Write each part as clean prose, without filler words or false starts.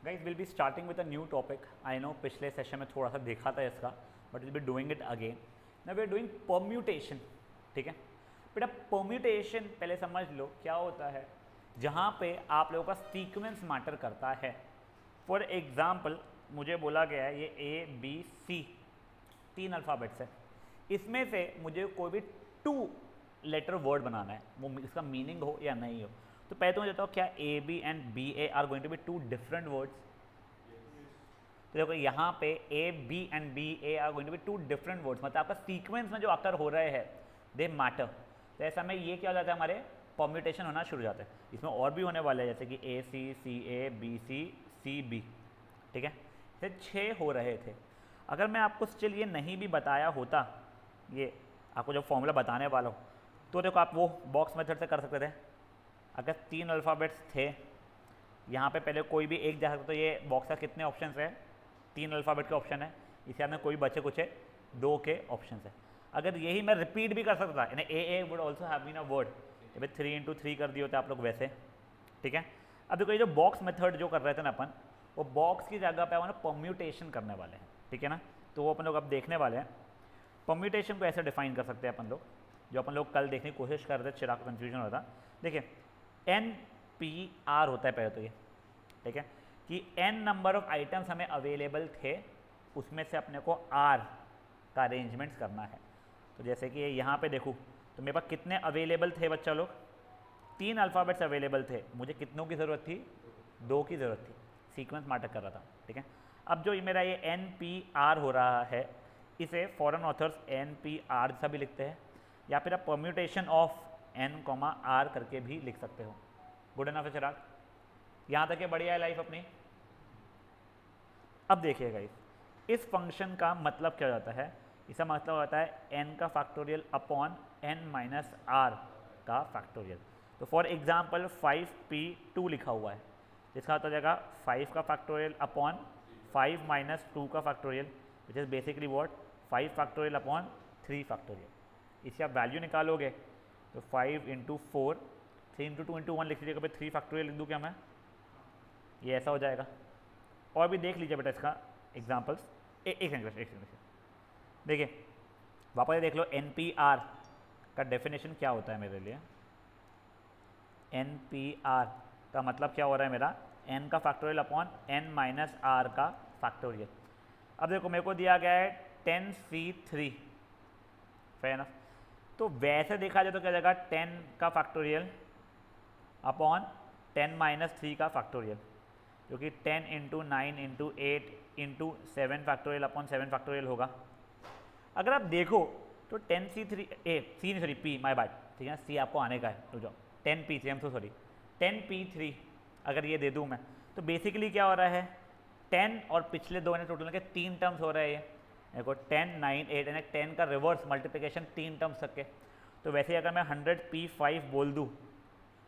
Guys will be starting with a new topic. I know पिछले session में थोड़ा सा देखा था इसका, but will be doing it again. Now we are doing permutation. ठीक है बेटा, परम्यूटेशन पहले समझ लो क्या होता है. जहाँ पे आप लोगों का सीक्वेंस मैटर करता है. फॉर एग्जाम्पल मुझे बोला गया है ये ABC 3 अल्फ़ाबेट्स है. इसमें से मुझे कोई भी 2 लेटर वर्ड बनाना है, वो इसका मीनिंग हो या नहीं हो. तो पहले तो मुझे बताओ क्या AB and BA are going to be 2 different words. तो देखो यहाँ पे AB and BA are going to be 2 different words, मतलब आपका सीक्वेंस में जो अकर हो रहे हैं दे मैटर. तो ऐसा में ये क्या हो जाता है, हमारे परम्यूटेशन होना शुरू हो जाता है. इसमें और भी होने वाले हैं जैसे कि AC CA BC CB. ठीक है, ये 6 हो रहे थे. अगर मैं आपको स्टिल ये नहीं भी बताया होता, ये आपको जो फॉर्मूला बताने वाला हूँ, तो देखो आप वो बॉक्स मेथड से कर सकते थे. अगर 3 अल्फ़ाबेट्स थे यहाँ पे पहले कोई भी एक जा सकता, तो ये बॉक्स का कितने ऑप्शन है, 3 अल्फ़ाबेट के ऑप्शन है. इसी में कोई बचे कुछ है 2 के ऑप्शन है. अगर यही मैं रिपीट भी कर सकता था, यानी a would also have been a word. ये 3 into 3 कर दिए होते आप लोग वैसे. ठीक है, अब देखो ये जो बॉक्स मेथड जो कर रहे थे ना अपन, वो बॉक्स की जगह पे अपन परम्यूटेशन करने वाले हैं. ठीक है ना, तो वो अपन लोग अब देखने वाले हैं. परम्यूटेशन को ऐसे डिफाइन कर सकते हैं अपन लोग, जो अपन लोग कल देखने की कोशिश कर रहे थे, चिराग कन्फ्यूजन होता. देखिए NPR होता है पहले तो ये. ठीक है, कि N नंबर ऑफ आइटम्स हमें अवेलेबल थे, उसमें से अपने को R का अरेंजमेंट्स करना है. तो जैसे कि यहाँ पे देखूँ तो मेरे पास कितने अवेलेबल थे बच्चा लोग, 3 अल्फ़ाबेट्स अवेलेबल थे. मुझे कितनों की ज़रूरत थी, 2 की ज़रूरत थी. सीक्वेंस मैटर कर रहा था. ठीक है, अब जो मेरा ये NPR हो रहा है, इसे फॉरेन ऑथर्स NPR सा भी लिखते हैं, या फिर आप परम्यूटेशन ऑफ N, R करके भी लिख सकते हो. गुड इनफ है चिराग, यहाँ तक ये बढ़िया है लाइफ अपनी. अब देखिएगा इस फंक्शन का मतलब क्या हो जाता है. इसका मतलब होता है n का फैक्टोरियल अपॉन n-r का फैक्टोरियल. तो फॉर एग्जाम्पल 5p2 लिखा हुआ है, जिसका मतलब हो जाएगा 5 का फैक्टोरियल अपॉन 5 - 2 का factorial, which is basically what 5 factorial upon 3 factorial. इसकी आप वैल्यू निकालोगे तो 5 into 4, 3 into 2 into 1 लिख लीजिएगा. भाई 3 फैक्टोरियल लिख दूँ क्या मैं, ये ऐसा हो जाएगा. और भी देख लीजिए बेटा इसका एग्जाम्पल्स. एक सेकंड देखिए, वापस देख लो NPR का डेफिनेशन क्या होता है मेरे लिए. NPR का मतलब क्या हो रहा है मेरा, n का फैक्टोरियल अपॉन n-r का फैक्टोरियल. अब देखो मेरे को दिया गया है 10C3, फेयर एनफ. तो वैसे देखा जाए तो क्या जाएगा 10 का फैक्टोरियल अपॉन 10 - 3 का फैक्टोरियल, जो कि 10 into 9 into 8 into 7 factorial upon 7 factorial होगा. अगर आप देखो तो 10C3 माय बैड. ठीक है, C आपको आने का है, रुक जाओ. 10P3 I'm so sorry, 10P3 अगर ये दे दूँ मैं, तो बेसिकली क्या हो रहा है, 10 और पिछले 2 ने टोटल के 3 टर्म्स हो रहे हैं. देखो 10 9 8 यानी 10 का रिवर्स मल्टीप्लिकेशन 3 टर्म्स तक के. तो वैसे ही अगर मैं 100P5 बोल दूँ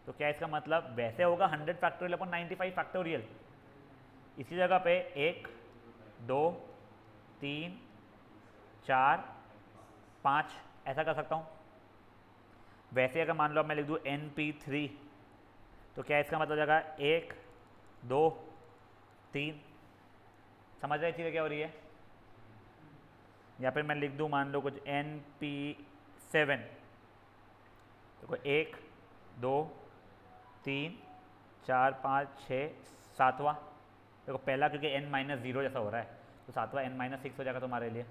तो क्या इसका मतलब वैसे होगा 100 फैक्टोरियल अपॉन 95 फैक्टोरियल. इसी जगह पे 1 2 3 4 5 ऐसा कर सकता हूँ. वैसे अगर मान लो अब मैं लिख दूँ NP3, तो क्या इसका मतलब हो जाएगा 1 2 3. समझ रहे चीज़ें क्या हो रही है. या फिर मैं लिख दूँ मान लो कुछ NP7, देखो 1 2 3 4 5 6 7वां. देखो पहला क्योंकि n-0 जैसा हो रहा है, तो 7वां n-6 हो जाएगा तुम्हारे लिए.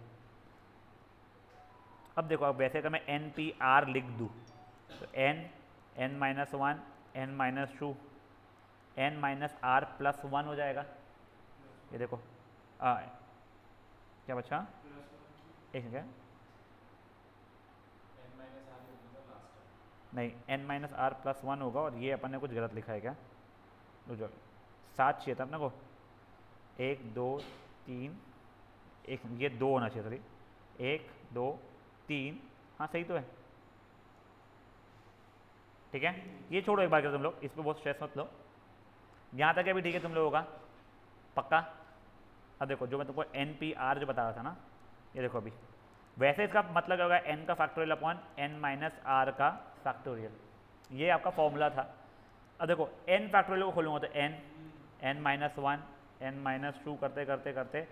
अब देखो अब वैसे अगर मैं NPR लिख दूँ तो n-1 n-2 n-r+1 हो जाएगा. ये देखो क्या बचा, एक क्या नहीं, n-r+1 होगा. और ये अपन ने कुछ गलत लिखा है क्या, जो 7 चाहिए था अपने को, 1 2 3 एक, ये 2 होना चाहिए. सॉरी 1 2 3, हाँ सही तो है. ठीक है, ये छोड़ो एक बार के तुम लोग, इस पर बहुत स्ट्रेस मत लो. यहाँ तक अभी ठीक है तुम लोगों का पक्का. अब देखो जो मैं तुमको NPR जो बता रहा था ना, ये देखो अभी वैसे इसका मतलब होगा n का फैक्टोरियल अपॉन n-r का फैक्टोरियल. ये आपका फॉर्मूला था. अब देखो n फैक्टोरियल को खोलूँगा तो n n-1 N minus to करते करते करते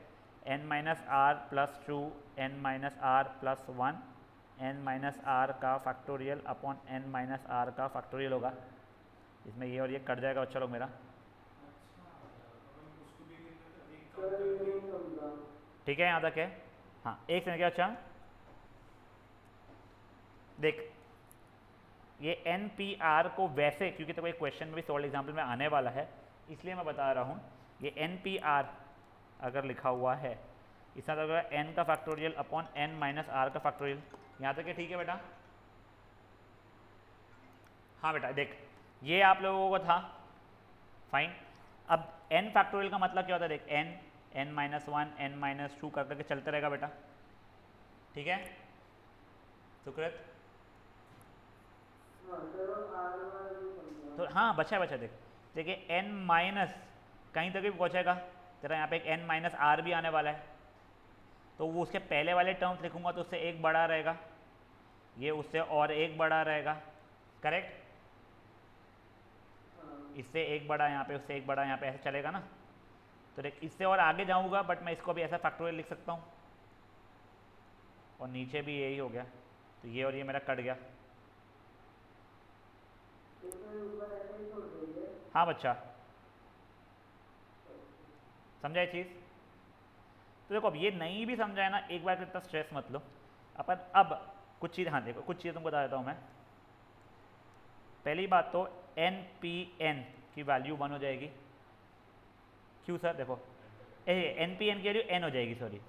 n minus r plus two n minus r plus one n minus r का factorial upon n minus r का फैक्टोरियल होगा। इसमें ये और ये कट जाएगा बच्चा लोग मेरा। ठीक है यहाँ तक है। हाँ एक सेकंड क्या अच्छा देख ये एन पी आर को वैसे, क्योंकि तो कोई क्वेश्चन में भी सॉल्व एग्जाम्पल में आने वाला है इसलिए मैं बता रहा हूँ, ये एन पी आर अगर लिखा हुआ है इस तरह होगा एन का factorial upon n minus r का फैक्टोरियल। यहाँ तक है ठीक है बेटा? हाँ बेटा देख ये आप लोगों को था फाइन। अब एन फैक्टोरियल का मतलब क्या होता है देख, n n minus one n minus two करके चलते रहेगा बेटा। ठीक है सुकृत? तो हाँ बचा बचा देख देखिए एन माइनस कहीं तक भी पहुँचेगा तेरा, यहाँ पे एक एन माइनस आर भी आने वाला है तो वो उसके पहले वाले टर्म्स लिखूंगा तो उससे एक बड़ा रहेगा, ये उससे और एक बड़ा रहेगा, करेक्ट? इससे एक बड़ा यहाँ पे, उससे एक बड़ा यहाँ पे, ऐसे चलेगा ना। तो देख इससे और आगे जाऊँगा बट मैं इसको भी ऐसा फैक्टोरियल लिख सकता हूँ और नीचे भी यही हो गया तो ये और ये मेरा कट गया। हाँ बच्चा समझा ये चीज़? तो देखो अब ये नहीं भी समझाए ना एक बार इतना स्ट्रेस मत लो अपन। अब कुछ चीज़, हाँ देखो कुछ चीज़ तुमको बता देता हूँ मैं। पहली बात तो एन पी एन की वैल्यू 1 हो जाएगी। क्यों सर? देखो एन पी एन की वैल्यू एन हो जाएगी, sorry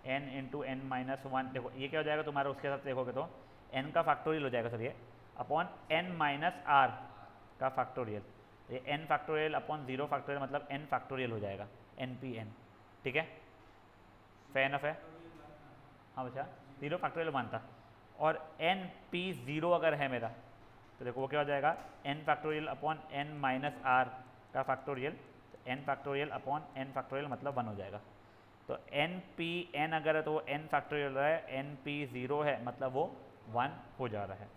n into n minus one. देखो ये क्या हो जाएगा तुम्हारा, उसके साथ देखोगे तो एन का फैक्टोरियल हो जाएगा सर ये, अपॉन एन माइनस आर का फैक्टोरियल। ये n factorial upon zero factorial मतलब एन फैक्टोरियल हो जाएगा, एन पी एन। ठीक है फेयर एनफ है? हाँ बच्चा जीरो फैक्टोरियल मानता। और एन पी ज़ीरो अगर है मेरा तो देखो वो क्या हो जाएगा, n factorial upon n minus r का factorial, n factorial upon n factorial मतलब 1 हो जाएगा। तो एन पी एन अगर है तो वो एन फैक्टोरियल है, एन पी ज़ीरो है मतलब वो 1 हो जा रहा है।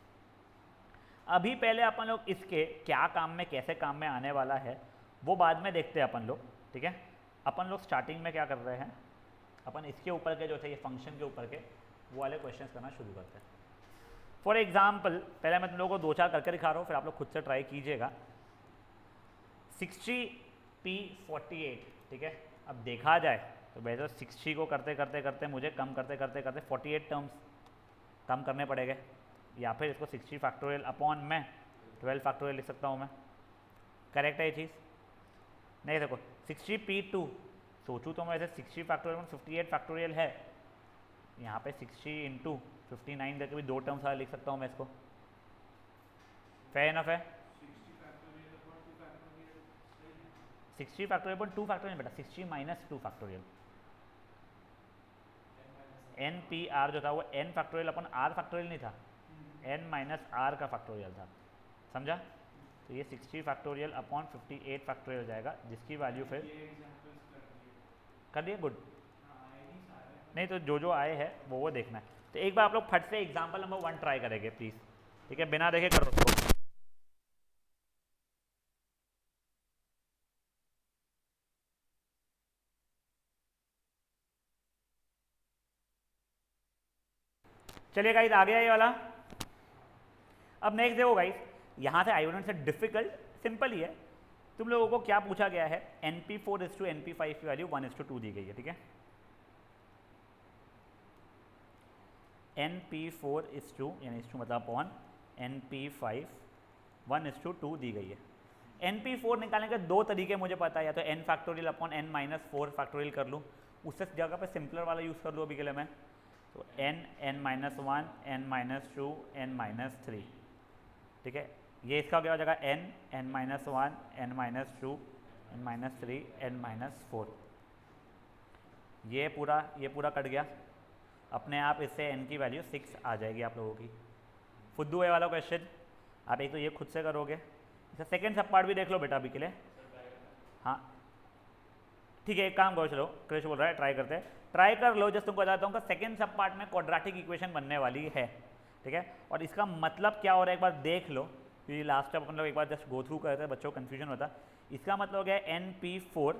अभी पहले अपन लोग इसके क्या काम में, कैसे काम में आने वाला है वो बाद में देखते हैं अपन लोग। ठीक है अपन लोग स्टार्टिंग में क्या कर रहे हैं, अपन इसके ऊपर के जो थे ये फंक्शन के ऊपर के वो वाले क्वेश्चंस करना शुरू करते हैं। फॉर एग्जाम्पल पहले मैं तुम लोगों को 2-4 करके दिखा रहा हूँ, फिर आप लोग खुद से ट्राई कीजिएगा। 60p48 ठीक है। अब देखा जाए तो वैसे 60 को करते करते करते मुझे कम करते करते करते 48 टर्म्स कम करने पड़ेंगे, या फिर इसको 60 फैक्टोरियल अपॉन में 12 फैक्टोरियल लिख सकता हूँ मैं। करेक्ट है ये चीज़? नहीं देखो 60p2 सोचूँ तो मैं ऐसे 60 फैक्टोरियल 58 फैक्टोरियल है, यहाँ पे 60 इंटू 59 करके भी 2 टर्म्स वाला लिख सकता हूँ मैं इसको। फेयर इनफ है? 60 फैक्टोरियल पर 2 फैक्टोरियल बेटा, 60 minus 2 factorial. N p r जो था वो n factorial upon r factorial नहीं था, एन माइनस आर का फैक्टोरियल था, समझा? तो ये 60 फैक्टोरियल अपॉन 58 फैक्टोरियल हो जाएगा, जिसकी वैल्यू फिर कर दिए। गुड। नहीं तो जो जो आए हैं वो देखना है। तो एक बार आप लोग फट से एग्जाम्पल नंबर 1 ट्राई करेंगे प्लीज़, ठीक है? बिना देखे करो उसको। चलिए गाइस आ गया ये वाला। अब नेक्स्ट देखो गाइस, यहाँ से आयोडन से डिफिकल्ट सिंपल ही है। तुम लोगों को क्या पूछा गया है, NP4 NP5 की वैल्यू 1:2 दी गई है, ठीक है? NP4 यानी मतलब अपॉन NP5 1:2 दी गई है। NP4 निकालने के 2 तरीके मुझे पता है, या तो n factorial upon n minus 4 factorial कर लूँ, उससे जगह पे सिंपलर वाला यूज़ कर लूँ अभी के लिए मैं। तो n minus 1 n minus 2 n minus 3, ठीक है? ये इसका क्या हो जाएगा, n minus 1 n minus 2 n minus 3 n minus 4। ये पूरा कट गया अपने आप, इससे n की वैल्यू 6 आ जाएगी आप लोगों की। फुद्दू है वाला क्वेश्चन, आप एक तो ये खुद से करोगे। इसका सेकेंड सब पार्ट भी देख लो बेटा अभी के लिए। हाँ ठीक है, एक काम करो, चलो क्रिश बोल रहा है ट्राई करते हैं, ट्राई कर लो। जस्ट तुमको बताता हूँ कि सेकेंड सब पार्ट में क्वाड्रेटिक इक्वेशन बनने वाली है, ठीक है? और इसका मतलब क्या हो रहा है एक बार देख लो। क्योंकि लास्ट टाइम अपन लोग एक बार जस्ट गो थ्रू करते हैं, बच्चों को कन्फ्यूजन होता। इसका मतलब हो गया NP4,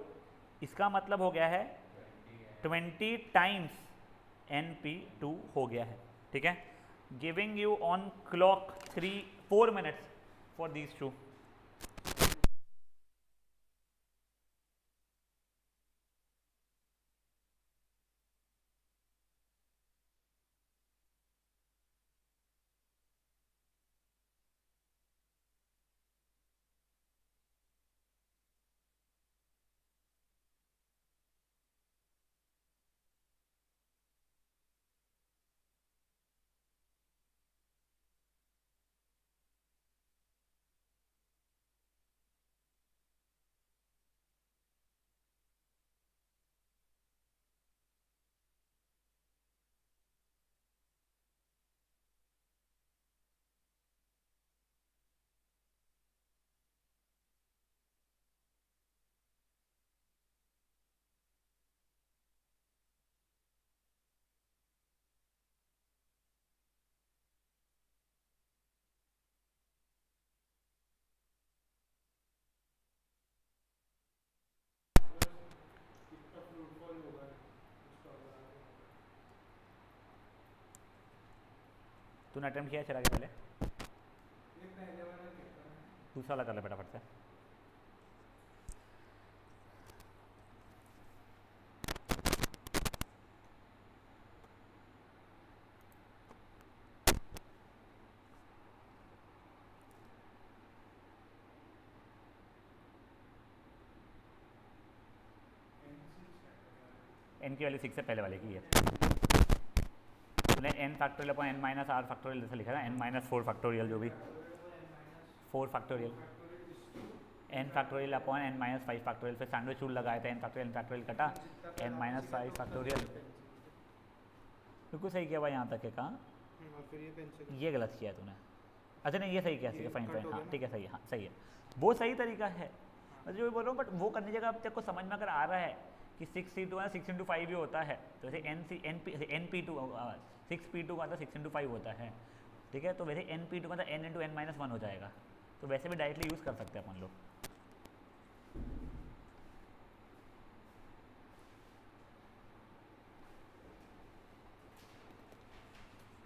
इसका मतलब हो गया है 20 टाइम्स NP2 हो गया है, ठीक है। Giving you on clock 4 minutes for these two. तूने अटेम्प्ट किया है चला के पहले? दूसरा वाला कर ले फटाफट से। n की वैल्यू 6 से पहले वाले की है। तूने n factorial upon n minus r factorial जैसा लिखा था, n माइनस 4 फैक्टोरियल, जो भी 4 factorial, n factorial upon n minus 5 factorial, फिर सैंडविच रूल लगाया था, n फैक्टोरियल कटा, n माइनस 5 फैक्टोरियल। बिल्कुल सही किया भाई, यहाँ तक है। कहाँ ये गलत किया तूने? अच्छा नहीं, ये सही किया, फाइन फाइन, हाँ ठीक है, सही है, हाँ सही है, वो सही तरीका है। मैं जो भी बोल रहा हूँ, बट वो करने की जगह अब तेरे को समझ में अगर आ रहा है कि 6C2 है, 6 इंटू 5 ही होता है, तो वैसे NP2 6P2 का मतलब 6 इंटू 5 होता है, ठीक है। तो वैसे NP2 का मतलब n इंटू n माइनस 1 हो जाएगा, तो वैसे भी डायरेक्टली यूज़ कर सकते हैं अपन लोग।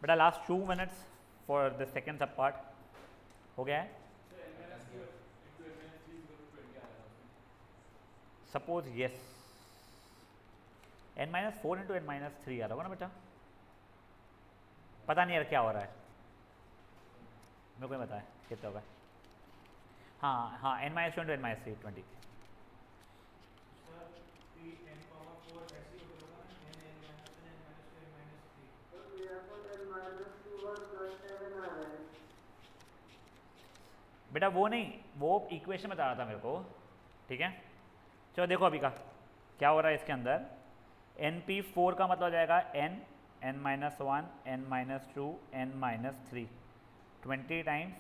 बेटा last 2 minutes for the second सब पार्ट हो गया है। Suppose yes n minus 4 into n minus 3 आ रहा होगा ना बेटा? पता नहीं यार क्या हो रहा है, मेरे को नहीं पता है कितना होगा। हाँ हाँ, n minus 2 into n minus 3 20। बेटा वो नहीं, वो इक्वेशन बता रहा था मेरे को, ठीक है। चलो देखो अभी का क्या हो रहा है इसके अंदर। NP4 का मतलब हो जाएगा n minus 1 n minus 2 n minus 3 20 times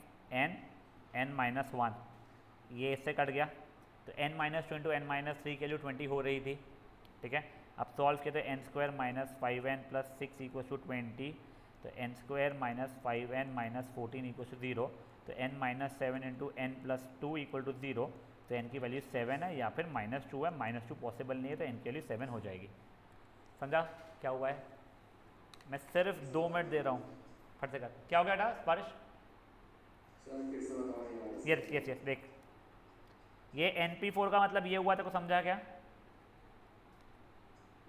n minus 1, ये इससे कट गया, तो n minus 2 into n minus 3 के लिए 20 हो रही थी, ठीक है। अब सॉल्व किया तो n square minus 5n plus 6 equal to 20, तो n square minus 5n minus 14 equal to 0, तो n minus 7 into n plus 2 equal to 0, तो n की वैल्यू 7 है, या फिर -2 है, -2 पॉसिबल नहीं है, तो n की वैल्यू 7 हो जाएगी। समझा क्या हुआ है? मैं सिर्फ 2 मिनट दे रहा हूँ, फट से कर। क्या हो गया बेटा बारिश? यस यस यस, देख ये NP4 का मतलब ये हुआ, तेरे को समझा क्या?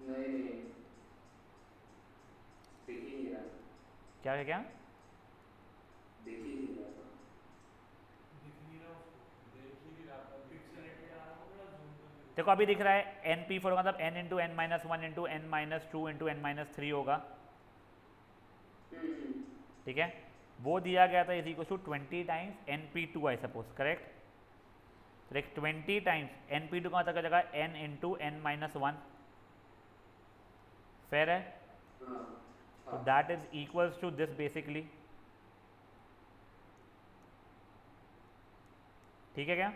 नहीं दिख ही नहीं रहा। क्या क्या क्या? दिख ही नहीं रहा। देखो अभी दिख रहा है NP4 मतलब n into n minus 1 into n minus 2 into n minus 3 होगा, ठीक है। वो दिया गया था is equal to 20 times NP2 I suppose, correct. तो देख 20 टाइम्स NP2 का मतलब जगह n into n minus 1, fair है। तो that is equals to this basically, ठीक है क्या?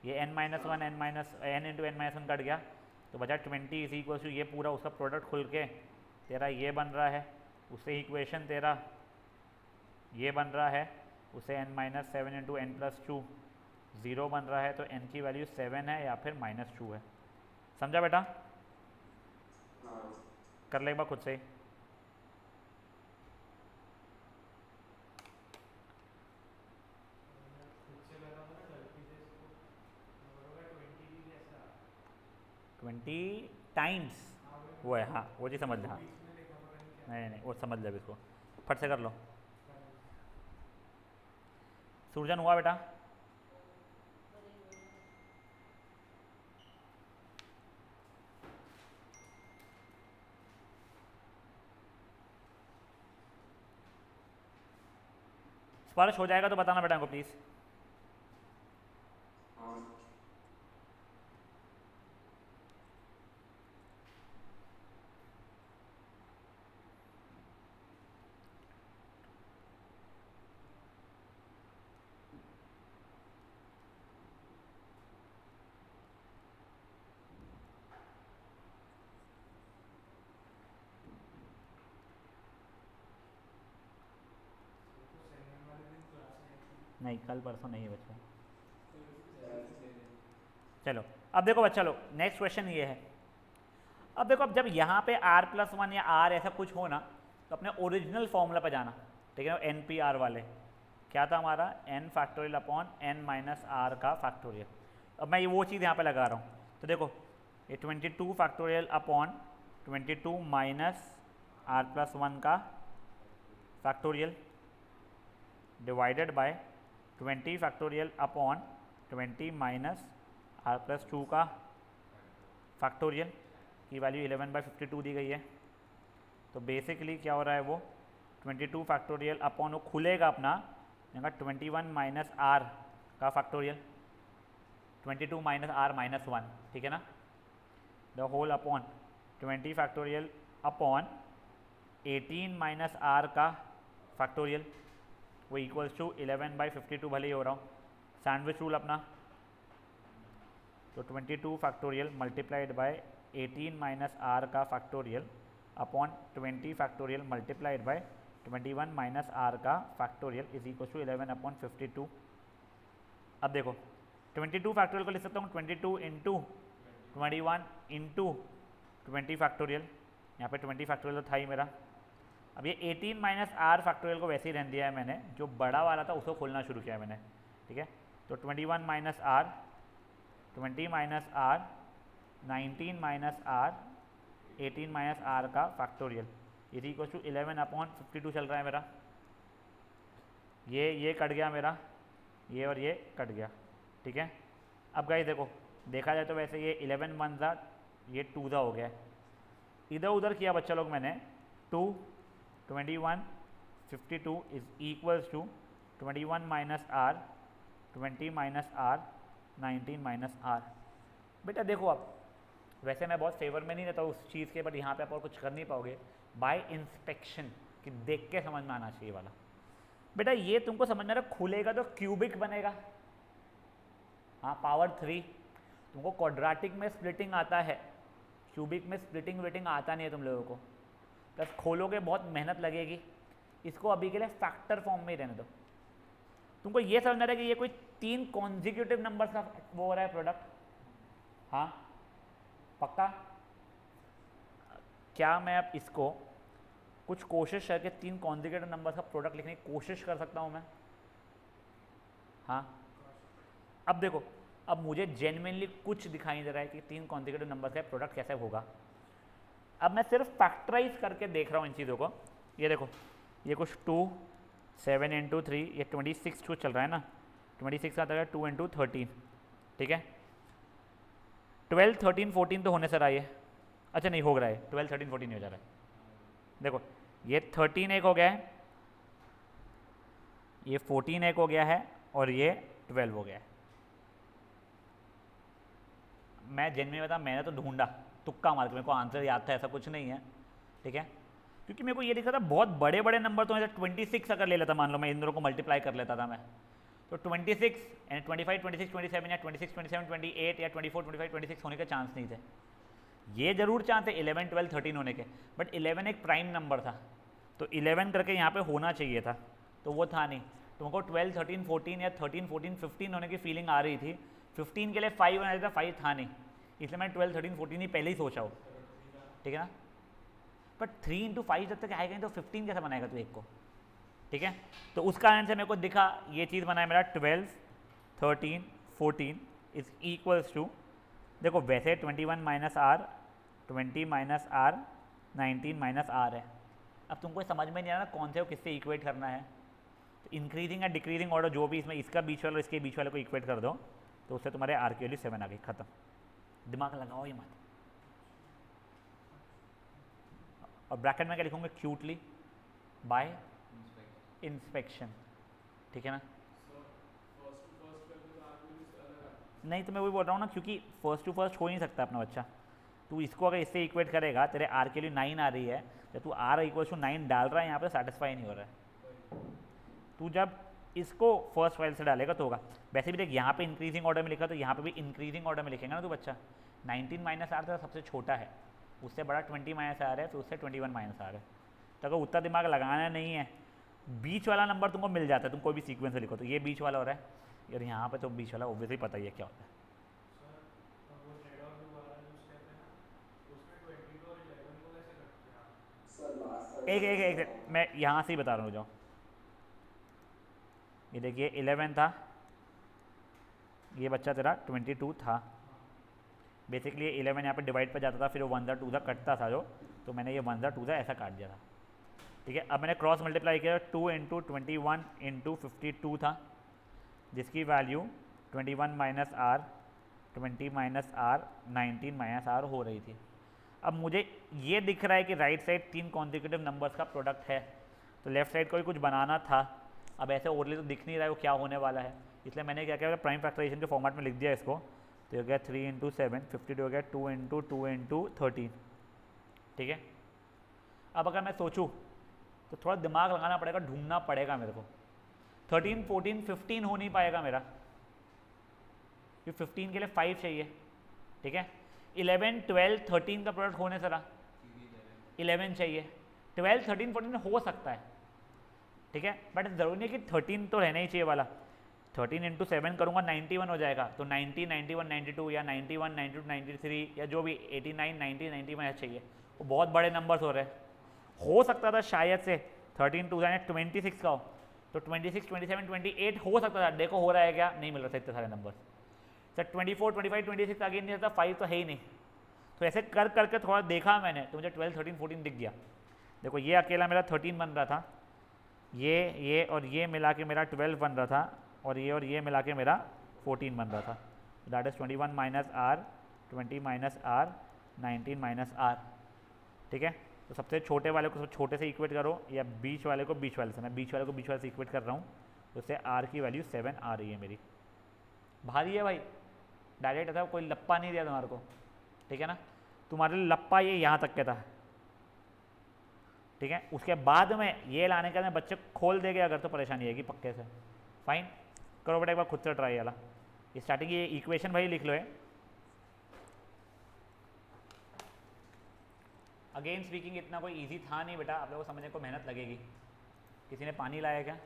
ये n minus 1 n into n minus 1 cut गया, तो बचा 20 इज इक्वल्स टू ये पूरा उसका प्रोडक्ट खुल के तेरा ये बन रहा है, उससे इक्वेशन तेरा ये बन रहा है, उसे n-7 इंटू एन प्लस 2 0 बन रहा है, तो n की वैल्यू 7 है या फिर -2 है। समझा बेटा? हाँ कर ले एक बार खुद से ही। ट्वेंटी टाइम्स वो है, हाँ वो चीज़ समझ हाँ। नहीं नहीं वो समझ ले, इसको फट से कर लो। सूरजन हुआ बेटा? स्पर्श हो जाएगा तो बताना बेटा को प्लीज़। हाँ नहीं कल परसों नहीं है बच्चा। चल। चलो अब देखो बच्चा लोग, नेक्स्ट क्वेश्चन ये है। अब देखो, अब जब यहाँ पे r+1 या r ऐसा कुछ हो ना, तो अपने ओरिजिनल फॉर्मूला पर जाना, ठीक है ना, NP-r वाले। क्या था हमारा? n factorial upon n minus r का फैक्टोरियल। अब मैं ये वो चीज़ यहाँ पे लगा रहा हूँ, तो देखो ये 22 फैक्टोरियल अपॉन 22 माइनस r+1 का factorial divided by 20 factorial upon 20 minus r+2 का फैक्टोरियल की वैल्यू 11/52 दी गई है। तो बेसिकली क्या हो रहा है, वो 22 फैक्टोरियल अपॉन वो खुलेगा अपना यहाँ 21 माइनस r का फैक्टोरियल, 22 माइनस r माइनस 1, ठीक है ना, the whole upon 20 factorial upon 18 minus r का फैक्टोरियल, वो इक्वल्स टू 11/52 भले ही हो रहा हूँ, सैंडविच रूल अपना। तो 22 factorial multiplied by 18 minus r का factorial upon 20 factorial multiplied by 21 minus r का फैक्टोरियल इज इक्वल टू 11/52। अब देखो 22 फैक्टोरियल को लिख सकता हूँ 22 इंटू 21 इंटू 20 फैक्टोरियल, यहाँ पे 20 फैक्टोरियल तो था ही मेरा। अब ये 18 माइनस r फैक्टोरियल को वैसे ही रहने दिया है मैंने, जो बड़ा वाला था उसको खोलना शुरू किया है मैंने, ठीक है। तो 21 minus r, 20 minus r, 19 minus r, 18 minus r का फैक्टोरियल इज इक्वल टू 11/52 चल रहा है मेरा। ये कट गया मेरा, ये और ये कट गया, ठीक है। अब गाइस देखो, देखा जाए तो वैसे ये 11 1 ज़ा, ये 2 ज़ा हो गया है। इधर उधर किया बच्चा लोग मैंने, 2 21 52 is equals to 21 minus r, 20 minus r, 19 minus r। बेटा देखो, आप वैसे मैं बहुत फेवर में नहीं रहता उस चीज़ के, बट यहाँ पे आप और कुछ कर नहीं पाओगे बाय इंस्पेक्शन, कि देख के समझ में आना चाहिए वाला। बेटा ये तुमको समझ में आ रहा, खुलेगा तो क्यूबिक बनेगा, हाँ पावर 3। तुमको क्वाड्रेटिक में स्प्लिटिंग आता है, क्यूबिक में स्प्लिटिंग वेटिंग आता नहीं है तुम लोगों को, प्लस खोलोगे बहुत मेहनत लगेगी। इसको अभी के लिए फैक्टर फॉर्म में ही रहने दो। तुमको ये समझना है कि ये कोई 3 कॉन्जिक्यूटिव नंबर्स का वो हो रहा है प्रोडक्ट, हाँ पक्का? क्या मैं अब इसको कुछ कोशिश करके 3 कॉन्जिक्यूटिव नंबर्स का प्रोडक्ट लिखने की कोशिश कर सकता हूँ मैं? हाँ। अब देखो, अब मुझे जेन्युइनली कुछ दिखाई नहीं दे रहा है कि 3 कॉन्जिक्यूटिव नंबर्स का प्रोडक्ट कैसे होगा। अब मैं सिर्फ फैक्टराइज करके देख रहा हूँ इन चीज़ों को। ये देखो, ये कुछ 2 7 इंटू 3, ये 26 कुछ चल रहा है ना, 26 आता है 2 इंटू 13, ठीक है। 12 13 14 तो होने से रहा है, अच्छा नहीं हो रहा है, 12 13 14 नहीं हो जा रहा है। देखो ये 13 एक हो गया है, ये 14 एक हो गया है, और ये 12 हो गया है। मैं जेन्युइन बता, मैंने तो ढूंढा तुक्का मार के, मेरे को आंसर याद था, ऐसा कुछ नहीं है, ठीक है। क्योंकि मेरे को ये दिखा था बहुत बड़े बड़े नंबर तो ऐसा 26 अगर ले लेता, मान लो मैं इन दोनों को मल्टीप्लाई कर लेता था मैं, तो 26 एंड 25 26 27 या 26 27 28 या 24 25 26 होने के चांस नहीं थे। ये जरूर चांस है 11 12 13 होने के, बट 11 एक प्राइम नंबर था, तो 11 करके यहाँ पे होना चाहिए था, तो वो था नहीं। तुमको 12, 13, 14 या 13, 14, 15 होने की फीलिंग आ रही थी, 15 के लिए 5 होना था, 5 था नहीं, इसलिए मैं 12, 13, 14 ही पहले ही सोचा हो, ठीक है ना। बट 3 इंटू 5 जब तक आएगा नहीं तो 15 कैसे बनाएगा तू एक को, ठीक है। तो उस कारण से मेरे को दिखा ये चीज़ बनाया मेरा 12, 13, 14 इज इक्वल्स टू, देखो वैसे 21 minus r, 20 minus r, 19 minus r है। अब तुमको समझ में नहीं आ रहा कौन से को किससे इक्वेट करना है, तो इंक्रीजिंग या डिक्रीजिंग ऑर्डर जो भी इसमें इसका बीच वाला और इसके बीच वाले को इक्वेट कर दो, तो उससे तुम्हारे आर की वैल्यू 7 आ गई, खत्म। दिमाग लगाओ ये मत। और ब्रैकेट में क्या लिखूंगे, क्यूटली बाय इंस्पेक्शन, ठीक है ना। नहीं तो मैं वही बोल रहा हूँ ना, क्योंकि फर्स्ट टू फर्स्ट हो ही नहीं सकता अपना बच्चा। तू इसको अगर इससे इक्वेट करेगा, तेरे आर के लिए 9 आ रही है, जब तू आर इक्वल्स टू 9 डाल रहा है यहाँ पे, सेटिस्फाई नहीं हो रहा है। तू जब इसको फर्स्ट वाइल से डालेगा तो होगा। वैसे भी देख यहाँ पे इंक्रीजिंग ऑर्डर में लिखा, तो यहाँ पे भी इंक्रीजिंग ऑर्डर में लिखेगा ना तू बच्चा। 19 माइनस आर तो सबसे छोटा है, उससे बड़ा 20 माइनस आर है, फिर उससे 21 माइनस आर है। तो अगर उतना दिमाग लगाना नहीं है, बीच वाला नंबर तुमको मिल जाता है, तुम कोई भी सीक्वेंस में लिखो तो ये बीच वाला हो रहा है, और यहाँ पे तो बीच वाला ऑब्वियसली पता ही है क्या होता है। एक मैं यहाँ से ही बता रहा हूँ, जाओ। ये देखिए 11 था, ये बच्चा तेरा 22 था। बेसिकली 11 यहाँ पे डिवाइड पर जाता था, फिर वो 1 2 कटता था जो, तो मैंने ये 1 2 ऐसा काट दिया था, ठीक है। अब मैंने क्रॉस मल्टीप्लाई किया, 2 इंटू 21 इंटू 52 था, जिसकी value 21 minus r, 20 minus r, 19 minus r हो रही थी। अब मुझे ये दिख रहा है कि राइट साइड 3 कॉन्जिक्यूटिव नंबर्स का प्रोडक्ट है, तो लेफ्ट साइड को भी कुछ बनाना था। अब ऐसे ओरली तो दिख नहीं रहा है वो क्या होने वाला है, इसलिए मैंने क्या किया, प्राइम फैक्टराइजेशन के फॉर्मेट में लिख दिया इसको। तो हो गया 3 इंटू 7, 52 हो गया 2 इंटू 2 इंटू 13, ठीक है। अब अगर मैं सोचूं तो थोड़ा दिमाग लगाना पड़ेगा, ढूंढना पड़ेगा मेरे को। 13, 14, 15 हो नहीं पाएगा मेरा, क्योंकि 15 के लिए 5 चाहिए, ठीक है। 11, 12, 13 का प्रोडक्ट होने से रहा 11 चाहिए, 12, 13, 14 हो सकता है, ठीक है। बट ज़रूरी नहीं कि 13 तो रहना ही चाहिए वाला। 13 इंटू 7 करूँगा 91 हो जाएगा, तो 90, 91, 92 या 91, 92, 93 या जो भी 89, 90, 91 चाहिए। वो बहुत बड़े नंबर्स हो रहे हैं। हो सकता था शायद से 13 टू 26 का हो, तो 26, 27, 28 हो सकता था। देखो हो रहा है क्या, नहीं मिल रहा था इतने सारे नंबर सर। 24, 25, 26 आगे नहीं रहता, 5 तो है ही नहीं। तो ऐसे कर करके थोड़ा देखा मैंने, तो मुझे 12, 13, 14 दिख गया। देखो ये अकेला मेरा 13 बन रहा था, ये और ये मिला के मेरा 12 बन रहा था, और ये मिला के मेरा 14 बन रहा था। That is 21 minus r, 20 minus r, 19 minus r, ठीक है। तो सबसे छोटे वाले को छोटे से इक्वेट करो, या बीच वाले को बीच वाले से। मैं बीच वाले को बीच वाले से इक्वेट कर रहा हूँ, तो उससे आर की वैल्यू 7 आ रही है मेरी। भारी है भाई, डायरेक्ट था, कोई लप्पा नहीं दिया तुम्हारे को, ठीक है ना। तुम्हारे लिए लप्पा ये यहाँ तक के था, ठीक है। उसके बाद में ये लाने के बाद बच्चे खोल देंगे अगर, तो परेशानी आएगी पक्के से। फाइन, करो बेटा एक बार खुद से ट्राई वाला। स्टार्टिंग ये इक्वेशन भाई लिख लो है। अगेन स्पीकिंग इतना कोई इजी था नहीं बेटा, आप लोगों को समझने को मेहनत लगेगी। किसी ने पानी लाया क्या?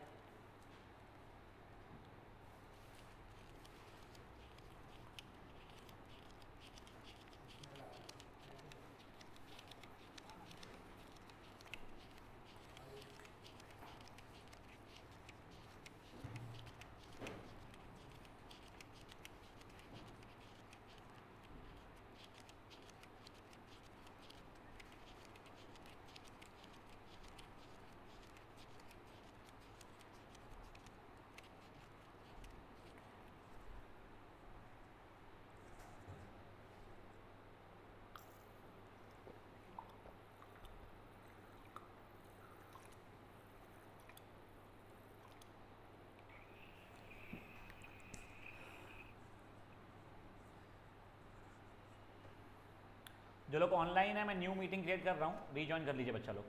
जो लोग ऑनलाइन है, मैं न्यू मीटिंग क्रिएट कर रहा हूँ, रीजॉइन कर लीजिए बच्चा लोग।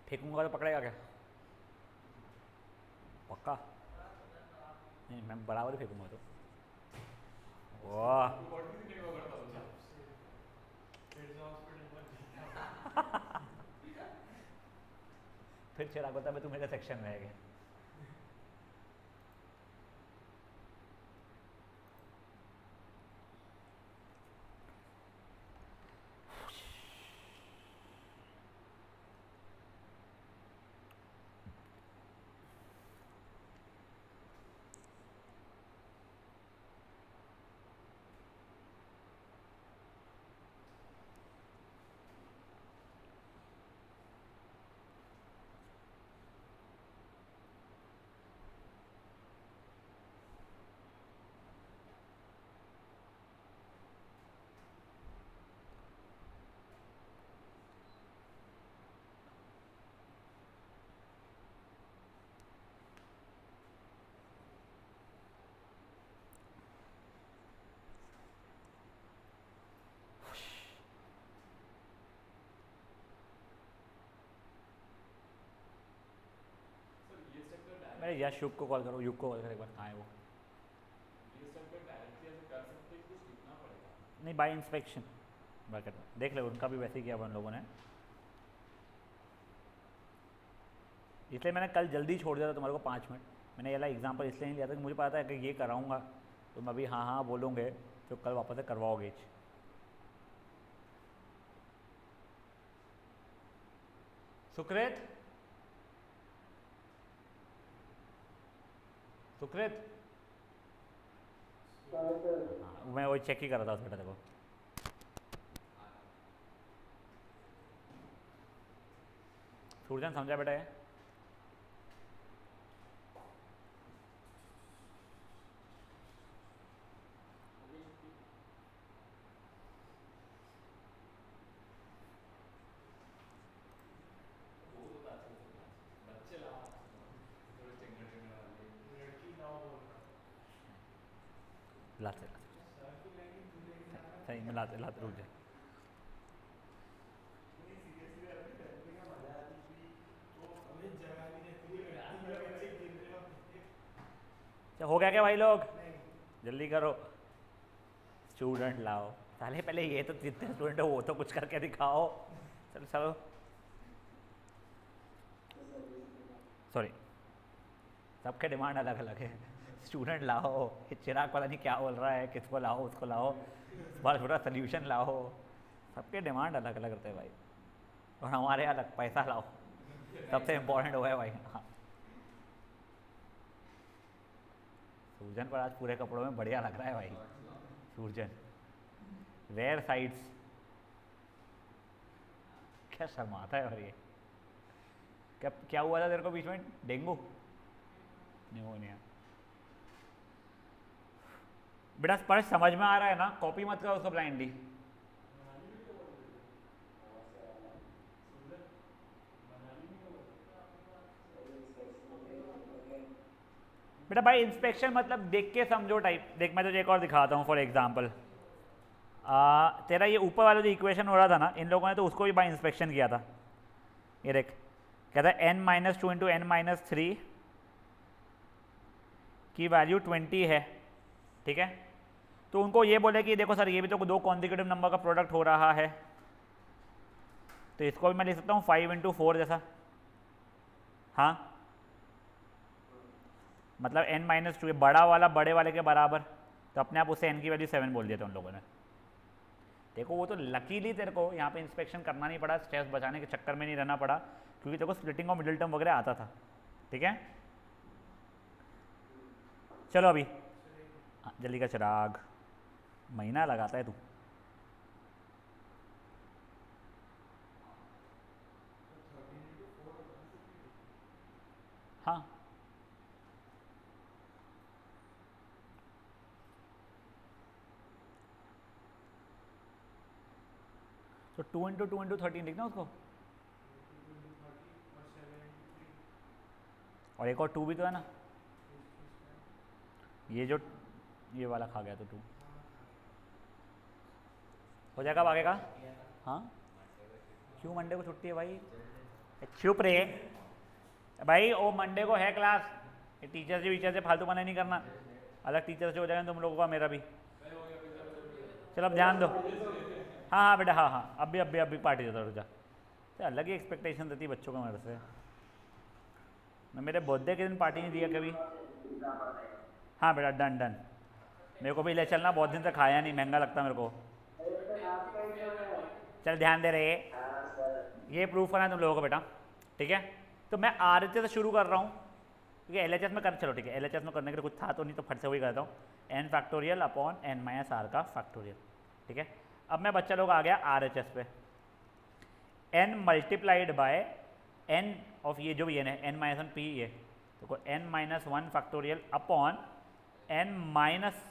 फेंकूंगा तो पकड़ेगा क्या? पक्का नहीं, मैं बराबर ही फेंकूंगा तो। वाह फिर चिराग बता मैं, तू मेरे सेक्शन में है क्या? मेरे यश युग को कॉल करो, युग को कॉल कर एक बार, कहाँ है वो? नहीं, बाय इंस्पेक्शन ब्रैकेट में देख ले, उनका भी वैसे ही किया अपन लोगों ने, इसलिए मैंने कल जल्दी छोड़ दिया था तुम्हारे को 5 मिनट। मैंने ये वाला एग्जाम्पल इसलिए नहीं लिया था कि मुझे पता था कि ये कराऊंगा तुम अभी हाँ हाँ बोलोगे तो कल वापस से करवाओगे। सुकृत, सुकृत, हाँ मैं वही चेक ही कर रहा था उस बेटा देखो। सूरजन समझा बेटा है? लाते सही में लाते लाते रुक जाए। हो गया क्या भाई लोग? जल्दी करो, स्टूडेंट लाओ साले, पहले ये तो जितने स्टूडेंट हो वो तो कुछ करके दिखाओ। चलो चलो, सॉरी सबके डिमांड अलग अलग है। स्टूडेंट लाओ, ये चिराग पता नहीं क्या बोल रहा है, किसको लाओ उसको लाओ, बड़ा छोटा सोल्यूशन लाओ, सबके डिमांड अलग अलग रहते हैं भाई। और हमारे अलग, पैसा लाओ सबसे इम्पोर्टेंट हुआ है भाई। हाँ सूरजन पर आज पूरे कपड़ों में बढ़िया लग रहा है भाई। सूरजन वेयर साइड्स, क्या शर्माता है और ये क्या क्या हुआ था तेरे को बीच में? डेंगू? निमोनिया? बेटा स्पर्श समझ में आ रहा है ना? कॉपी मत करो उसको ब्लाइंडली। बेटा भाई इंस्पेक्शन मतलब देख के समझो टाइप। देख मैं तुझे एक और दिखाता हूँ फॉर एग्जांपल। तेरा ये ऊपर वाला जो इक्वेशन हो रहा था ना, इन लोगों ने तो उसको भी बाय इंस्पेक्शन किया था। ये देख कहता है n-2 इंटू n-3 की वैल्यू 20 है, ठीक है? तो उनको ये बोले कि देखो सर ये भी तो 2 कॉन्जिक्यूटिव नंबर का प्रोडक्ट हो रहा है, तो इसको भी मैं लिख सकता हूँ 5 इंटू 4 जैसा। हाँ मतलब n-2 बड़ा वाला बड़े वाले के बराबर, तो अपने आप उसे n की वैल्यू 7 बोल दिया था उन लोगों ने। देखो वो तो लकीली तेरे को यहाँ पे इंस्पेक्शन करना नहीं पड़ा, स्ट्रेस बचाने के चक्कर में नहीं रहना पड़ा, क्योंकि तेरे को स्प्लिटिंग और मिडिल टर्म वगैरह आता था, ठीक है? चलो अभी जल्दी का चिराग, महीना लगाता है तू। हाँ तो 2 इंटू 2 इंटू 13 लिखना उसको, और एक और 2 भी तो है ना, ये जो ये वाला खा गया तो 2 हो जाएगा अब आगे का। हाँ क्यों मंडे को छुट्टी है भाई? चुप रे भाई, ओ मंडे को है क्लास, ये टीचर से फालतू मना नहीं करना, अलग टीचर से हो जाएगा तुम लोगों का, मेरा भी। चलो अब ध्यान दो। हाँ हाँ बेटा, हाँ हाँ, अब भी पार्टी देता रुक जा। तो अलग ही एक्सपेक्टेशन रहती है बच्चों को मेरे से। मैं मेरे बर्थडे के दिन पार्टी नहीं दिया कभी। हाँ बेटा, डन डन। मेरे को भी ले चलना, बहुत दिन से खाया नहीं, महंगा लगता मेरे को। चल ध्यान दे रहे, ये प्रूफ करना है तुम लोगों को बेटा, ठीक है। तो मैं RHS से शुरू कर रहा हूँ, क्योंकि LHS में कर, चलो ठीक है, LHS में करने के लिए कुछ था तो नहीं, तो फट से वही करता हूँ। n factorial upon n minus r का फैक्टोरियल, ठीक है। अब मैं बच्चा लोग आ गया RHS पे, n multiplied by n of ये जो भी n है, n माइनस वन पी, ये तो n minus one factorial upon n minus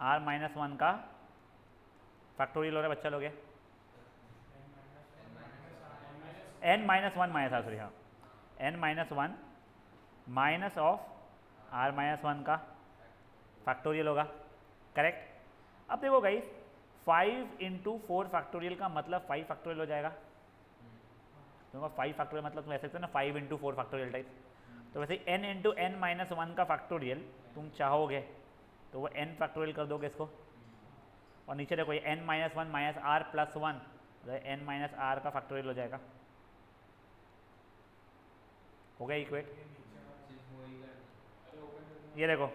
r minus one का फैक्टोरियल हो रहा है बच्चा लोग, n minus one minus r, sorry हाँ, n minus one minus of r minus one का फैक्टोरियल होगा, करेक्ट। अब देखो गाइस, 5 इंटू 4 फैक्टोरियल का मतलब 5 फैक्टोरियल हो जाएगा। तो 5 फैक्टोरियल मतलब तुम ऐसे सकते हो ना, 5 इंटू 4 फैक्टोरियल टाइप। तो वैसे n into n minus one का फैक्टोरियल तुम चाहोगे तो वो n फैक्टोरियल कर दोगे इसको, और नीचे देखो ये n minus one minus r plus one, n minus r का फैक्टोरियल हो जाएगा, हो गया इक्वेट। ये देखो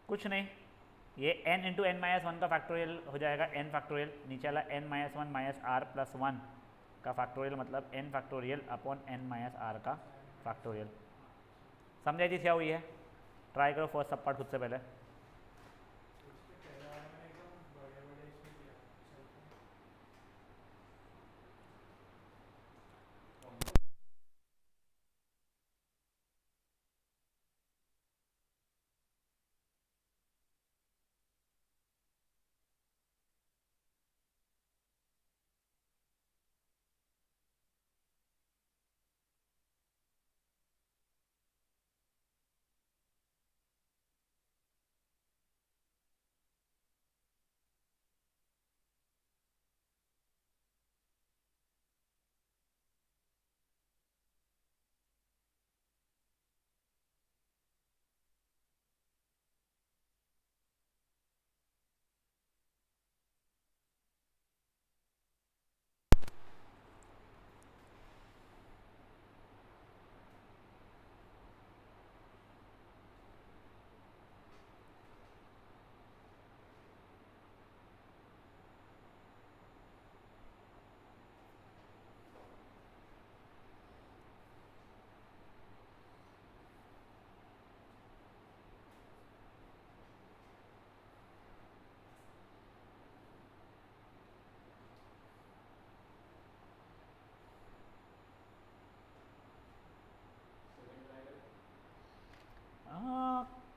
कुछ नहीं, ये n into n minus one का फैक्टोरियल हो जाएगा n फैक्टोरियल, नीचे वाला n minus one minus r plus one का फैक्टोरियल, मतलब n factorial upon n minus r का फैक्टोरियल। समझाई चीज़ क्या हुई है? ट्राई करो फर्स्ट सब पार्ट खुद से पहले।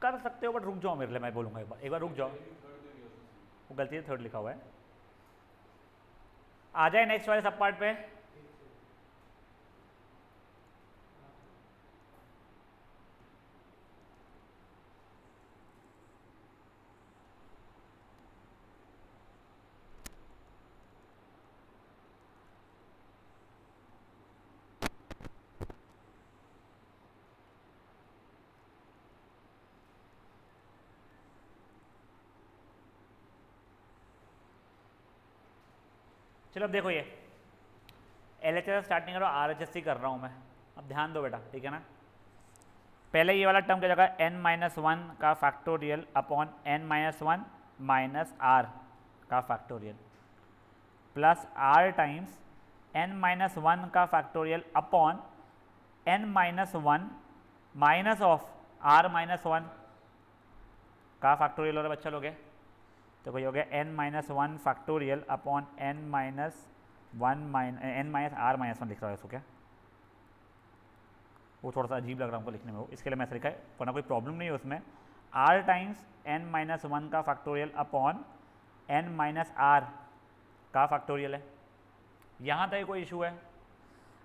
कर सकते हो बट रुक जाओ मेरे लिए, मैं बोलूँगा एक बार रुक जाओ। वो गलती से थर्ड लिखा हुआ है। आ जाए नेक्स्ट वाले सब पार्ट पे। चलो अब देखो, ये LHS स्टार्ट नहीं करो, RHS कर रहा हूँ मैं। अब ध्यान दो बेटा, ठीक है ना। पहले ये वाला टर्म क्या जगह n माइनस वन का factorial upon n minus one minus r का factorial plus r times n minus one का factorial upon n minus one minus of r minus one का फैक्टोरियल हो रहा है बच्चा लोग। तो भाई हो गया n minus one factorial upon n minus one n minus r minus one लिख रहा है इसको, क्या वो थोड़ा सा अजीब लग रहा है हमको लिखने में, वो इसके लिए मैंने लिखा है, वरना कोई प्रॉब्लम नहीं है उसमें। r times n minus one का factorial upon n minus r का फैक्टोरियल है। यहाँ तक कोई इशू है?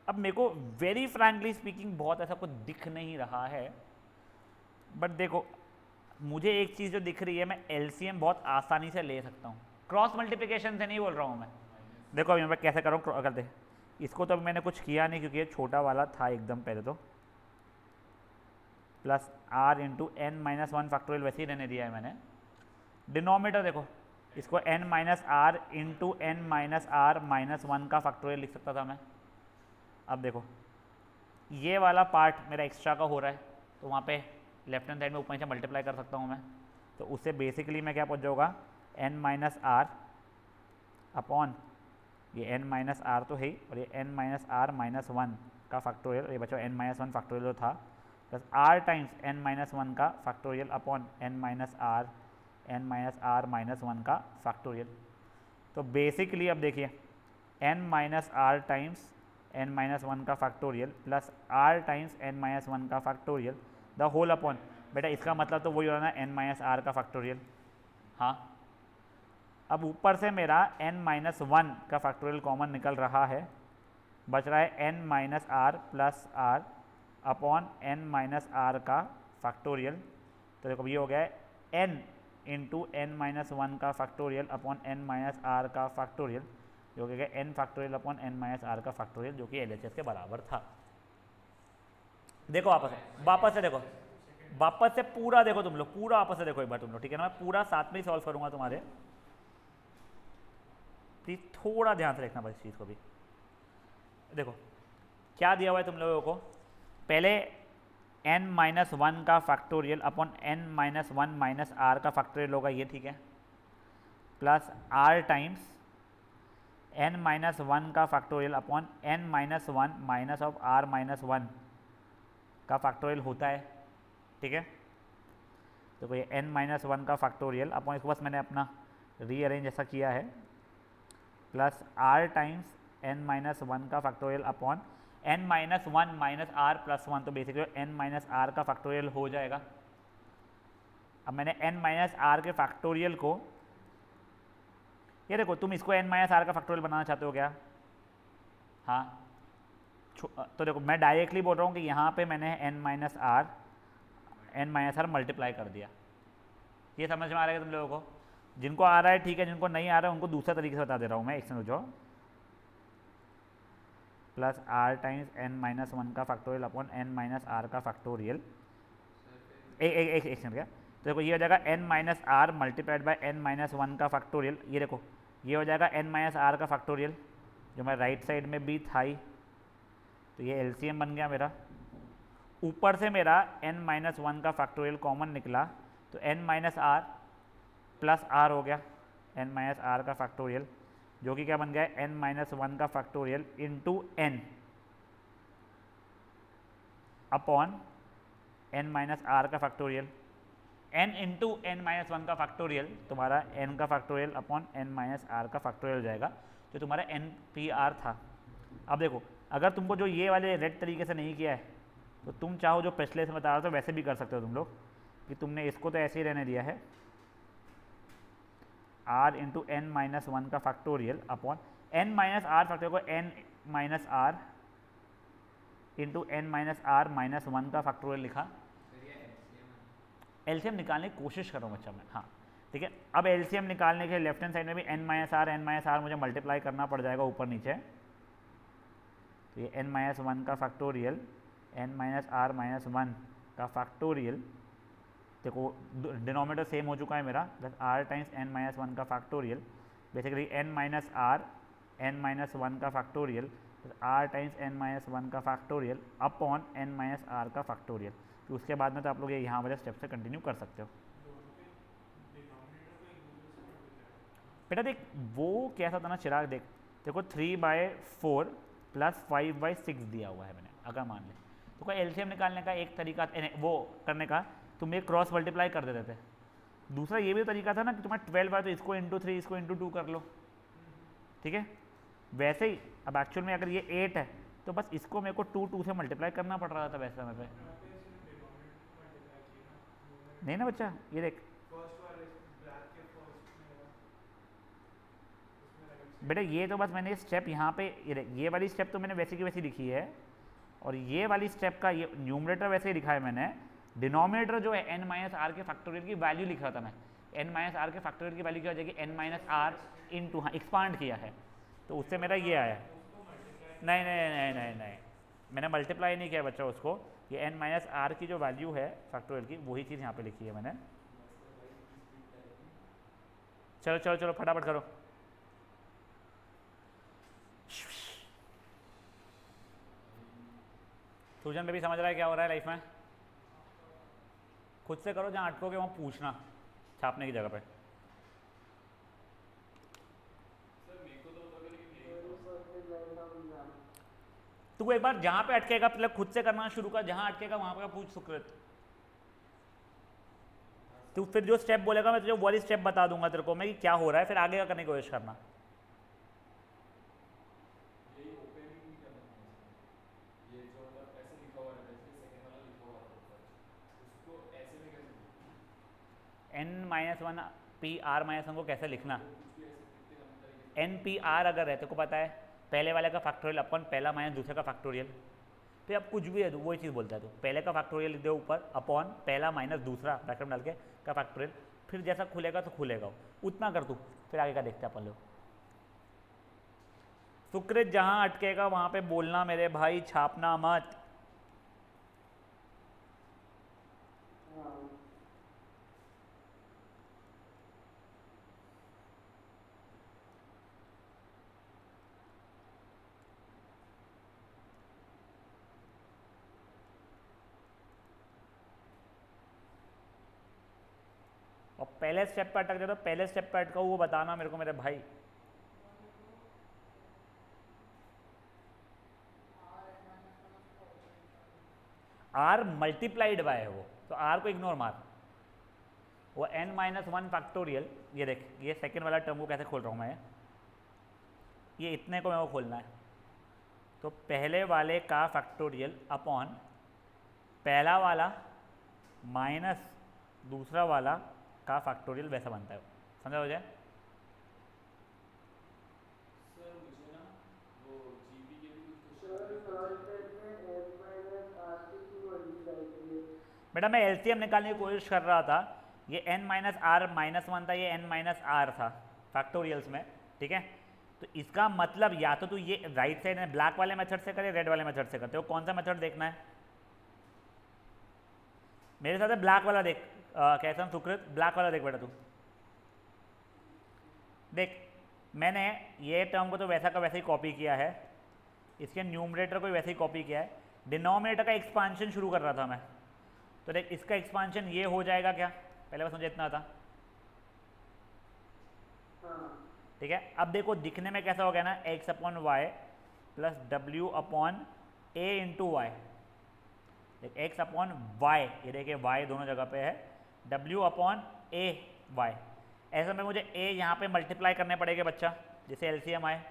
अब मेरे को वेरी फ्रैंकली स्पीकिंग बहुत ऐसा कुछ दिख नहीं रहा है, बट देखो मुझे एक चीज़ जो दिख रही है, मैं LCM बहुत आसानी से ले सकता हूँ, क्रॉस मल्टीप्लिकेशन से नहीं बोल रहा हूँ मैं। देखो अभी मैं कैसे करूँ, कर दे इसको, तो मैंने कुछ किया नहीं क्योंकि ये छोटा वाला था एकदम पहले। तो plus r into n minus one factorial वैसे ही रहने दिया है मैंने। डिनोमिनेटर देखो, इसको n minus r into n minus r minus one का फैक्टोरियल लिख सकता था मैं। अब देखो ये वाला पार्ट मेरा एक्स्ट्रा का हो रहा है, तो वहाँ पे लेफ्ट हैंड साइड में ऊपर नीचे मल्टीप्लाई कर सकता हूँ मैं। तो उससे बेसिकली मैं क्या पहुँच जाऊँगा, एन माइनस आर अपॉन ये एन माइनस आर तो है ही, और ये n minus r minus one का फैक्टोरियल, ये बचा एन माइनस वन फैक्टोरियल जो था, plus r times n minus one का factorial upon n minus r minus one का फैक्टोरियल। तो बेसिकली अब देखिए n minus r times n minus one का factorial plus r times n minus one का factorial the whole upon, बेटा इसका मतलब तो वही हो रहा ना, एन माइनस आर का फैक्टोरियल। हाँ, अब ऊपर से मेरा n माइनस वन का फैक्टोरियल कॉमन निकल रहा है, बच रहा है n minus r plus r upon n minus r का फैक्टोरियल। तो देखो ये हो गया है n into n minus one का factorial upon n minus r का फैक्टोरियल, जो कि n factorial upon n minus r का फैक्टोरियल, जो कि LHS के बराबर था। देखो वापस से देखो, वापस से पूरा देखो तुम लोग, पूरा वापस से देखो एक बार तुम लोग, ठीक है ना। मैं पूरा साथ में ही सॉल्व करूँगा तुम्हारे, प्लीज़ थोड़ा ध्यान से देखना बस इस चीज़ को भी। देखो क्या दिया हुआ है तुम लोगों को, पहले n माइनस वन का factorial upon n minus one minus r का फैक्टोरियल होगा ये, ठीक है, plus r times n minus one का factorial upon n minus one minus of r minus one का फैक्टोरियल होता है, ठीक है। देखो ये n माइनस वन का फैक्टोरियल अपॉन, इसको बस मैंने अपना रीअरेंज ऐसा किया है, plus r times n minus one का factorial upon n minus one minus r plus one, तो बेसिकली n माइनस आर का फैक्टोरियल हो जाएगा। अब मैंने n माइनस आर के फैक्टोरियल को, ये देखो तुम इसको n माइनस आर का फैक्टोरियल बनाना चाहते हो क्या? हाँ, तो देखो मैं डायरेक्टली बोल रहा हूँ कि यहाँ पे मैंने n माइनस आर मल्टीप्लाई कर दिया। ये समझ में आ रहा है तुम लोगों को? जिनको आ रहा है ठीक है, जिनको नहीं आ रहा है उनको दूसरा तरीके से बता दे रहा हूँ मैं, एक सेकंड रुको। Plus r times n minus one का factorial upon n minus r का फैक्टोरियल, एक सेकंड क्या, तो देखो ये हो जाएगा n minus r multiplied by n minus one का फैक्टोरियल। ये देखो ये हो जाएगा एन माइनस आर का फैक्टोरियल, जो मैं राइट साइड में भी था ही, तो ये एलसीएम बन गया मेरा। ऊपर से मेरा n माइनस वन का फैक्टोरियल कॉमन निकला, तो n minus r plus r हो गया, n माइनस आर का फैक्टोरियल, जो कि क्या बन गया है n माइनस वन का factorial into n upon n minus r का factorial. n into n minus one का फैक्टोरियल तुम्हारा n का factorial upon n minus r का फैक्टोरियल हो जाएगा, जो तुम्हारा NPR था। अब देखो अगर तुमको जो ये वाले रेड तरीके से नहीं किया है, तो तुम चाहो जो पिछले से बता रहा था वैसे भी कर सकते हो तुम लोग, कि तुमने इसको तो ऐसे ही रहने दिया है r into n minus one का factorial upon n minus r factorial को n minus r into n minus r minus one का फैक्टोरियल लिखा। एलसीएम निकालने की कोशिश कर रहा हूँ बच्चा मैं, हाँ ठीक है। अब एलसीएम निकालने के लेफ्ट हैंड साइड में भी n माइनस आर मुझे मल्टीप्लाई करना पड़ जाएगा ऊपर नीचे, तो ये n माइनस वन का factorial n minus r minus one का फैक्टोरियल, देखो डिनोमिनेटर सेम हो चुका है मेरा, plus r times n minus one का factorial, basically n minus r n minus one का factorial plus r times n minus one का factorial upon n minus r का फैक्टोरियल। तो उसके बाद में तो आप लोग ये यहाँ वाले स्टेप से कंटिन्यू कर सकते हो। बेटा देख वो कैसा था ना चिराग, देख देखो 3/4 प्लस 5/6 दिया हुआ है मैंने, अगर मान ले तो कोई एलसीएम निकालने का एक तरीका वो करने का, तुम एक क्रॉस मल्टीप्लाई कर देते थे। दूसरा ये भी तरीका था ना कि तुम्हारा 12 है तो इसको इंटू 3 इसको इंटू 2 कर लो, ठीक है। वैसे ही अब एक्चुअल में अगर ये 8 है तो बस इसको मेरे को 2 से मल्टीप्लाई करना पड़ रहा था वैसे समय पे, नहीं ना बच्चा। ये देख बेटा ये तो बस मैंने स्टेप यहाँ पे, ये वाली स्टेप तो मैंने वैसे की वैसी लिखी है, और ये वाली स्टेप का ये न्यूमरेटर वैसे ही लिखा है मैंने, डिनोमिनेटर जो है n माइनस आर के फैक्टोरियल की वैल्यू लिख रहा था मैं, n माइनस आर के फैक्टोरियल की वैल्यू क्या हो जाएगी n माइनस आर इंटू, हाँ एक्सपांड किया है तो उससे मेरा ये आया। नहीं, मैंने मल्टीप्लाई नहीं किया बच्चा उसको, ये n माइनस आर की जो वैल्यू है फैक्टोरियल की वही चीज़ यहाँ पे लिखी है मैंने। चलो चलो चलो फटाफट करो। सूजन पे भी समझ रहा है क्या हो रहा है लाइफ में? खुद से करो, जहाँ अटकोगे वहाँ पूछना छापने की जगह पे। तू एक बार जहाँ पे अटकेगा मतलब खुद से करना शुरू कर, जहाँ अटकेगा वहाँ पे पूछ सुकृत। तू फिर जो स्टेप बोलेगा मैं तुझे वही स्टेप बता दूंगा तेरे को मैं कि क्या हो रहा है, फिर आगे का करने की कोशिश करना। n minus one P R minus one को कैसे लिखना? n पी आर अगर है तो को पता है पहले वाले का फैक्टोरियल अपन पहला माइनस दूसरे का फैक्टोरियल, तो अब कुछ भी है तो वही चीज़ बोलता है। तो पहले का फैक्टोरियल लिख दे ऊपर अपॉन पहला माइनस दूसरा ब्रैकेट में डाल के का फैक्टोरियल, फिर जैसा खुलेगा तो खुलेगा उतना कर तू, फिर आगे का देखते हैं अपन लोग। सुकृत जहाँ अटकेगा वहाँ पे बोलना मेरे भाई, छापना मत। और पहले स्टेप पर अटक जाए तो पहले स्टेप पर अटका वो बताना मेरे को मेरे भाई। आर मल्टीप्लाइड बाय है वो, तो आर को इग्नोर मार। वो n माइनस वन फैक्टोरियल, ये देख ये सेकंड वाला टर्म को कैसे खोल रहा हूँ मैं, ये इतने को मेरे को खोलना है। तो पहले वाले का फैक्टोरियल अपॉन पहला वाला माइनस दूसरा वाला का फैक्टोरियल, वैसा बनता है। समझा हो जाए? बेटा मैं एलसीएम निकालने की कोशिश कर रहा था, ये n minus r minus one था, ये n माइनस आर था फैक्टोरियल्स में, ठीक है। तो इसका मतलब या तो तू ये राइट साइड में ब्लैक वाले मेथड से करे, रेड वाले मेथड से करते हो, कौन सा मेथड देखना है? मेरे साथ ब्लैक वाला देख। कैसा सुकृत? ब्लैक वाला देख बेटा तू। देख मैंने ये टर्म को तो वैसा का वैसे ही कॉपी किया है, इसके न्यूमरेटर को भी वैसे ही कॉपी किया है, डिनोमिनेटर का एक्सपांशन शुरू कर रहा था मैं। तो देख इसका एक्सपांशन ये हो जाएगा क्या, पहले बस मुझे इतना था, ठीक है। अब देखो दिखने में कैसा हो गया ना, एक्स अपॉन वाई प्लस डब्ल्यू upon a into y. X upon y, ये देखिए वाई दोनों जगह पे है, डब्ल्यू अपॉन ए वाई। ऐसे में मुझे ए यहाँ पे मल्टीप्लाई करने पड़ेगा बच्चा, जैसे एलसीएम आए।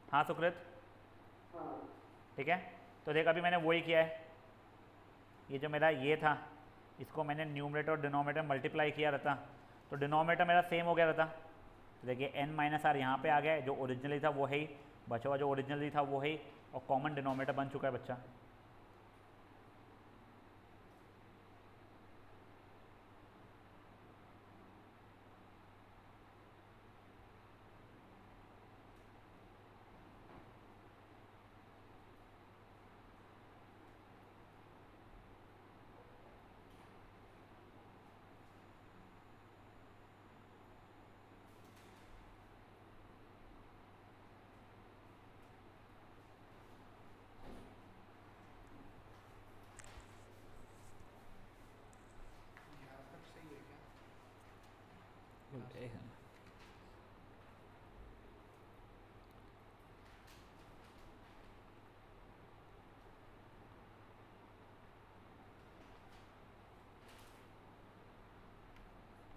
हाँ सुकृत, ठीक है। तो देख अभी मैंने वही किया है, ये जो मेरा ये था इसको मैंने न्यूमरेटर और डिनोमिनेटर मल्टीप्लाई किया रहता, तो डिनोमिनेटर मेरा सेम हो गया रहता। तो देखिए n माइनस आर यहाँ पे आ गया, जो ओरिजिनली था वो है ही, बचा हुआ जो ओरिजिनली था वो है ही, और कॉमन डिनोमिनेटर बन चुका है बच्चा।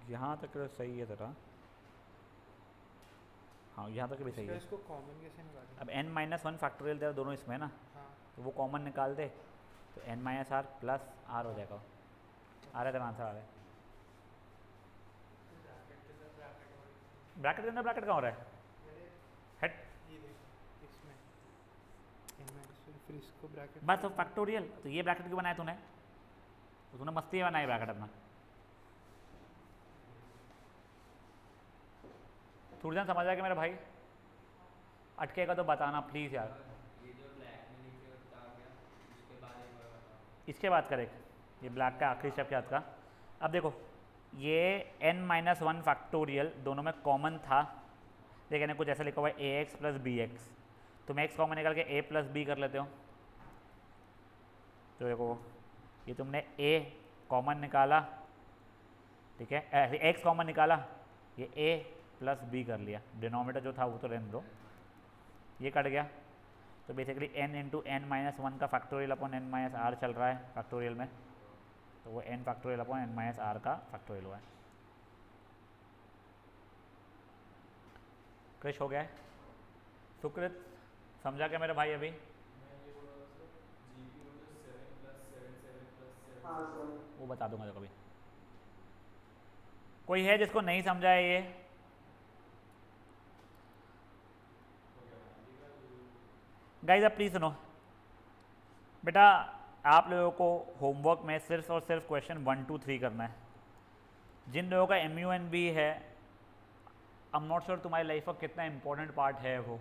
यहाँ तक सही है तेरा, हाँ यहाँ तक भी सही है। इसको कॉमन कैसे निकालें? अब n माइनस वन फैक्टोरियल तेरा दोनों इसमें है ना, हाँ। तो वो कॉमन निकाल दे, तो n minus r plus r हो जाएगा। आ रहा है तेरा आंसर, आ रहा है। ब्रैकेट के अंदर ब्रैकेट कहाँ हो रहा है? हेट ये देखो इसमें फिर इसको ब्रैकेट बस फैक्टोरियल, तो ये ब्रैकेट क्यों बनाया तूने? तो तूने मस्ती बनाई ब्रैकेट अपना। थोड़ी देर समझ आएगा मेरा भाई, अटकेगा तो बताना प्लीज़ यार। इसके बाद करेक्ट, ये ब्लैक का आखिरी स्टेप के बाद का। अब देखो ये n-1 फैक्टोरियल दोनों में कॉमन था, लेकिन कुछ ऐसा लिखा हुआ है ax प्लस बी एक्स, तुम x कॉमन निकाल के a प्लस बी कर लेते हो। तो देखो ये तुमने a कॉमन निकाला, ठीक है, x कॉमन निकाला, ये a प्लस बी कर लिया, डिनोमिनेटर जो था वो तो रहने दो, ये कट गया। तो बेसिकली n इंटू n-1 का फैक्टोरियल अपॉन n-r चल रहा है फैक्टोरियल में, तो वो n फैक्टोरियल अपॉन n-r का फैक्टोरियल हुआ है। क्रिश हो गया है? सुकृत समझा क्या मेरे भाई अभी? हाँ सर। वो बता दूंगा तो कभी। कोई है जिसको नहीं समझा है ये? गाइस अब प्लीज़ सुनो बेटा, आप लोगों को होमवर्क में सिर्फ और सिर्फ क्वेश्चन 1, 2, 3 करना है। जिन लोगों का MUNB है, आई एम नॉट श्योर तुम्हारी लाइफ का कितना इम्पोर्टेंट पार्ट है वो,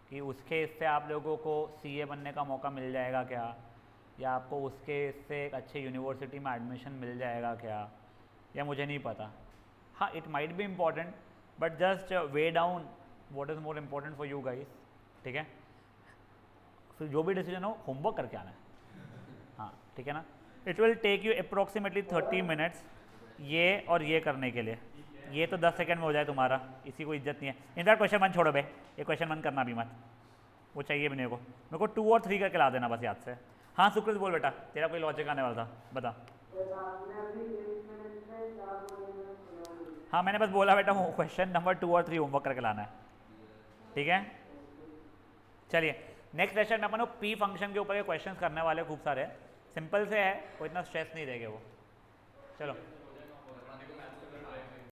कि उसके इससे आप लोगों को CA बनने का मौका मिल जाएगा क्या, या आपको उसके इससे एक अच्छे यूनिवर्सिटी में एडमिशन मिल जाएगा क्या, या मुझे नहीं पता। हाँ, it might be important but just way down what is more important for you guys, ठीक है? फिर जो भी डिसीजन हो होमवर्क करके आना है, हाँ ठीक है ना। It will take you approximately 30 minutes ये और ये करने के लिए, ये तो 10 सेकंड में हो जाए तुम्हारा, इसी को इज्जत नहीं है। इनका क्वेश्चन 1 छोड़ो बे, ये क्वेश्चन 1 करना भी मत, वो चाहिए भी नहीं मेरे को 2 और 3 करके ला देना बस याद से। हाँ सुकृत बोल बेटा, तेरा कोई लॉजिक आने वाला था, बता। हाँ मैंने बस बोला बेटा क्वेश्चन नंबर 2 और 3 होमवर्क करके लाना है, ठीक है? चलिए नेक्स्ट सेशन में अपन P फंक्शन के ऊपर के क्वेश्चंस करने वाले खूब सारे, सिंपल से है, कोई इतना स्ट्रेस नहीं देंगे वो। चलो